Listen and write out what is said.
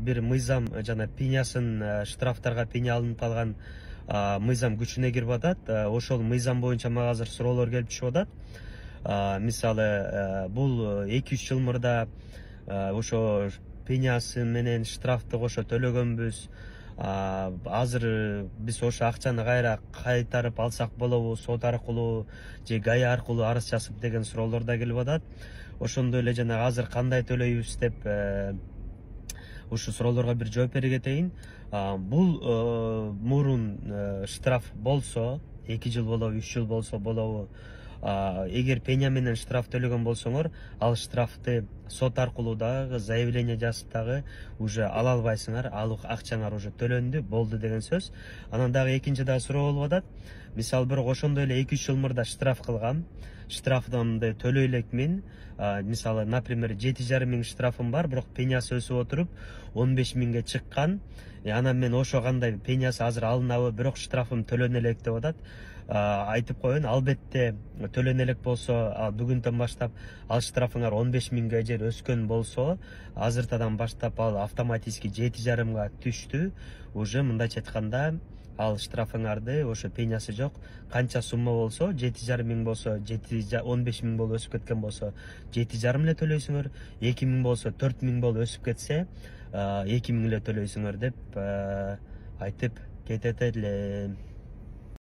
бир мыйзам жана пенясын штрафтарга пеня алынып калган мыйзам күчүнө кирип атат. Ошол мыйзам боюнча мага азыр суроолор келип түшүп атат. Мисалы, бул 2-3 жыл мурда ошо пенясы менен штрафты кошо төлөгөнбүз. Азыр биз ошо акчаны кайра кайтарып алсак болобу, сот аркылуу же ГАИ аркылуу арыз жазып деген суроолор да келип атат. Ошондой эле жана азыр кандай төлөйбүз деп ушу суроолорго бир жооп бере кетейин. Бул мурун штраф болсо, 2 жыл болобу, 3 жыл болсо болобу, эгер пеня менен штраф төлөгөн болсоңор, ал штрафты сот аркылуу дагы заявление жазып дагы уже ала албайсыңар, ал акчаңар уже төлөндү, болду деген сөз. Анан дагы экинчи дагы суроо болуп атат. Мисалы, бирок ошондой эле 2-3 жыл мурда штраф кылгам, штрафымды төлөй элекмин. Мисалы, например, 7,5 миң штрафым бар, бирок пенясы өсүп отуруп 15 миңге чыккан. Анан мен ошо кандай пенясы азыр алынабы, бирок штрафым төлөнө элек деп атат. Айтып коеюн, албетте төлөнө элек болсо, бүгүнтөн баштап ал штрафыңар 15 миңге жер өскөн болсо, азыртадан баштап ал автоматически 7,5 түштү. Уже мындайча айтканда, ал штрафыңарды ошо пенясы жок, канча сумма болсо, 7,5 миң болсо, 15 миң болуп өсүп кеткен болсо, 7,5 эле төлөйсүңөр, 2 миң болсо, 4 миң болуп өсүп кетсе, 2 миң эле төлөйсүңөр деп айтып кетет элем.